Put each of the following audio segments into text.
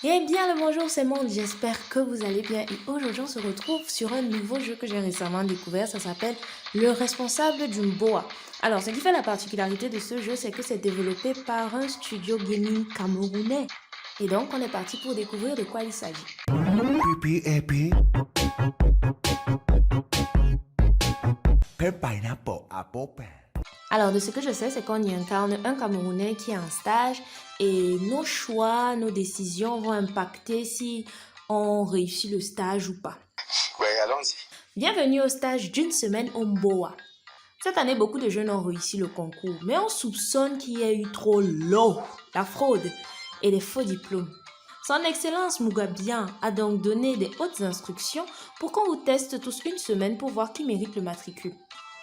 Eh bien le bonjour c'est Monde, j'espère que vous allez bien et aujourd'hui on se retrouve sur un nouveau jeu que j'ai récemment découvert, ça s'appelle Le Responsable d'une Boa. Alors ce qui fait la particularité de ce jeu c'est que c'est développé par un studio gaming camerounais et donc on est parti pour découvrir de quoi il s'agit. Pipi, pineapple, apple. Alors de ce que je sais c'est qu'on y incarne un Camerounais qui est en stage et nos choix, nos décisions vont impacter si on réussit le stage ou pas. Ouais, allons-y. Bienvenue au stage d'une semaine au Mboa. Cette année, beaucoup de jeunes ont réussi le concours, mais on soupçonne qu'il y a eu trop l'eau, la fraude et des faux diplômes. Son Excellence Mugabian a donc donné des hautes instructions pour qu'on vous teste tous une semaine pour voir qui mérite le matricule.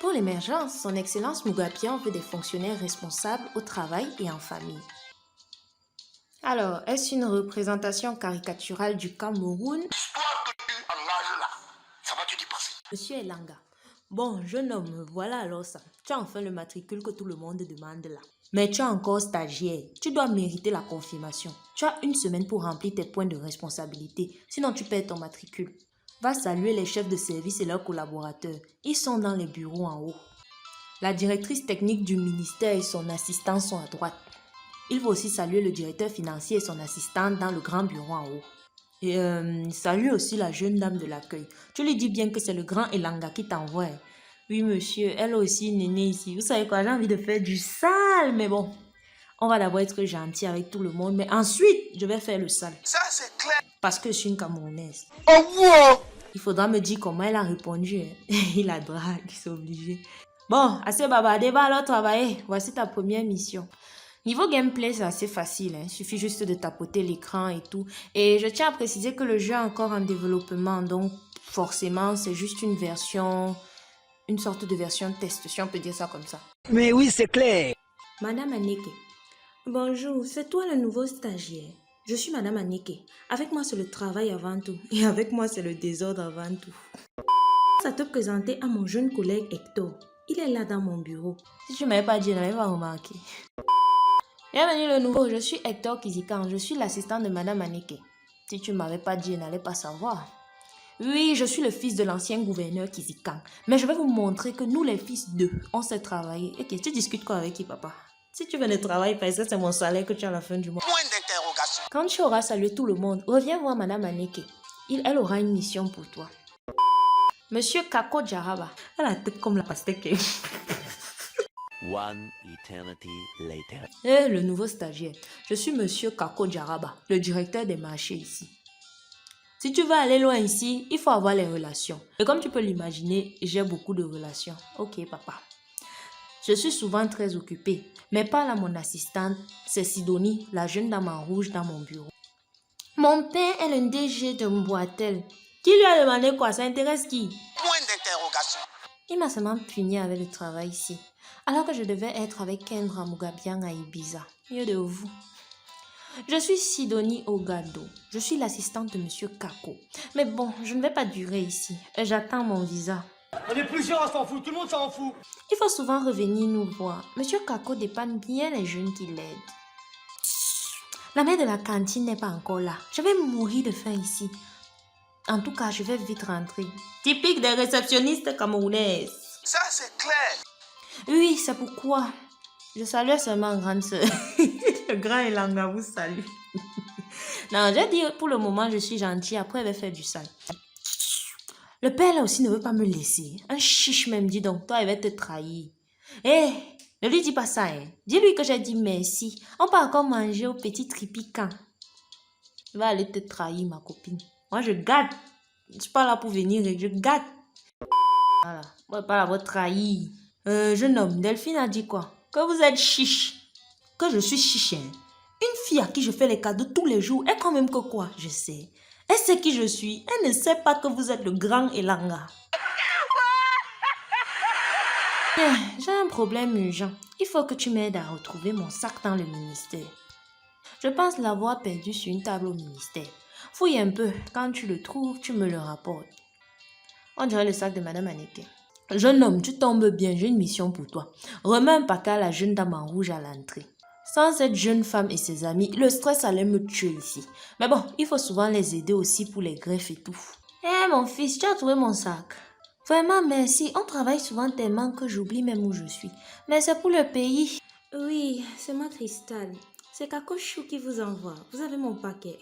Pour l'émergence, Son Excellence Mugabian veut des fonctionnaires responsables au travail et en famille. Alors, est-ce une représentation caricaturale du Cameroun? Ça va te dépasser. Monsieur Elanga. Bon, jeune homme, voilà alors ça. Tu as enfin le matricule que tout le monde demande là. Mais tu es encore stagiaire. Tu dois mériter la confirmation. Tu as une semaine pour remplir tes points de responsabilité. Sinon, tu perds ton matricule. Va saluer les chefs de service et leurs collaborateurs. Ils sont dans les bureaux en haut. La directrice technique du ministère et son assistant sont à droite. Il faut aussi saluer le directeur financier et son assistante dans le grand bureau en haut. Et salue aussi la jeune dame de l'accueil. Tu lui dis bien que c'est le grand Elanga qui t'envoie. Oui, monsieur, elle aussi, néné ici. Vous savez quoi, j'ai envie de faire du sale, mais bon. On va d'abord être gentil avec tout le monde, mais ensuite, je vais faire le sale. Ça, c'est clair. Parce que je suis une Camerounaise. Oh, wow. Il faudra me dire comment elle a répondu. Il a drague, c'est obligé. Bon, assez babadé, va alors travailler. Voici ta première mission. Niveau gameplay, c'est assez facile. Il suffit juste de tapoter l'écran et tout. Et je tiens à préciser que le jeu est encore en développement. Donc, forcément, c'est juste une version... Une sorte de version test, si on peut dire ça comme ça. Mais oui, c'est clair. Madame Aneke. Bonjour, c'est toi le nouveau stagiaire. Je suis Madame Aneke. Avec moi, c'est le travail avant tout. Et avec moi, c'est le désordre avant tout. Ça te présenter à mon jeune collègue Hector. Il est là dans mon bureau. Si tu ne m'avais pas dit, je n'avais pas remarqué. Bienvenue le nouveau, je suis Hector Kizikan, je suis l'assistant de Madame Aneke. Si tu ne m'avais pas dit, je n'allais pas savoir. Oui, je suis le fils de l'ancien gouverneur Kizikan. Mais je vais vous montrer que nous les fils d'eux, on sait travailler. Ok, tu discutes quoi avec qui, papa? Si tu veux ne travailler pas, ça c'est mon salaire que tu as à la fin du mois. Point d'interrogation. Quand tu auras salué tout le monde, reviens voir Madame Aneke. Elle aura une mission pour toi. Monsieur Kako Jaraba. Elle a la tête comme la pastèque. One eternity later. Le nouveau stagiaire. Je suis Monsieur Kako Jaraba, le directeur des marchés ici. Si tu veux aller loin ici, il faut avoir les relations. Et comme tu peux l'imaginer, j'ai beaucoup de relations. Ok, papa. Je suis souvent très occupée, mais parle à mon assistante, c'est Sidonie, la jeune dame en rouge dans mon bureau. Mon père est le DG de Mboatel. Qui lui a demandé quoi? Ça intéresse qui? Point d'interrogation. Il m'a seulement puni avec le travail ici. Alors que je devais être avec Kendra Mugabian à Ibiza. Mieux de vous. Je suis Sidonie Ogado. Je suis l'assistante de Monsieur Kako. Mais bon, je ne vais pas durer ici. J'attends mon visa. On est plusieurs à s'en foutre, tout le monde s'en fout. Il faut souvent revenir nous voir. Monsieur Kako dépanne bien les jeunes qui l'aident. La mère de la cantine n'est pas encore là. Je vais mourir de faim ici. En tout cas, je vais vite rentrer. Typique des réceptionnistes camerounaises. Ça, c'est clair. Oui, c'est pourquoi. Je salue seulement grande sœur. Le grand Elanga vous salue. Non, j'ai dit pour le moment, je suis gentille. Après, elle va faire du sale. Le père là aussi ne veut pas me laisser. Un chiche même, dis donc. Toi, il va te trahir. Hé, ne lui dis pas ça. Hein. Dis-lui que j'ai dit merci. On peut encore manger au petit tripiquant. Il va aller te trahir, ma copine. Moi, je gâte. Je suis pas là pour venir et je gâte. Voilà. Moi, pas là pour trahir. Jeune homme, Delphine a dit quoi? Que vous êtes chiche. Que je suis chiche. Hein? Une fille à qui je fais les cadeaux tous les jours est quand même que quoi? Je sais. Elle sait qui je suis. Elle ne sait pas que vous êtes le grand Elanga. J'ai un problème urgent. Il faut que tu m'aides à retrouver mon sac dans le ministère. Je pense l'avoir perdu sur une table au ministère. Fouille un peu. Quand tu le trouves, tu me le rapportes. On dirait le sac de Madame Aneke. Jeune homme, tu tombes bien, j'ai une mission pour toi. Remets un paquet à la jeune dame en rouge à l'entrée. Sans cette jeune femme et ses amis, le stress allait me tuer ici. Mais bon, il faut souvent les aider aussi pour les greffes et tout. Eh mon fils, tu as trouvé mon sac? Vraiment merci, on travaille souvent tellement que j'oublie même où je suis. Mais c'est pour le pays. Oui, c'est moi Cristal. C'est Kakochou qui vous envoie. Vous avez mon paquet.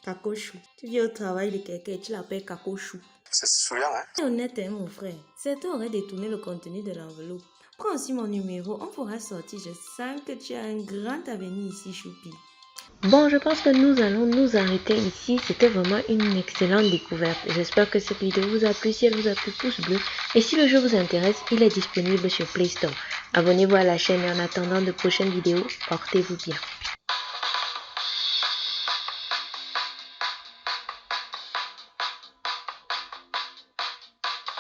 Kakochou. Tu viens au travail de quelqu'un et tu l'appelles Kakochou. C'est souillant, hein? C'est honnête, hein, mon frère. Certains auraient détourné le contenu de l'enveloppe. Prends aussi mon numéro, on pourra sortir. Je sens que tu as un grand avenir ici, Choupi. Bon, je pense que nous allons nous arrêter ici. C'était vraiment une excellente découverte. J'espère que cette vidéo vous a plu. Si elle vous a plu, pouce bleu. Et si le jeu vous intéresse, il est disponible sur Play Store. Abonnez-vous à la chaîne et en attendant de prochaines vidéos, portez-vous bien.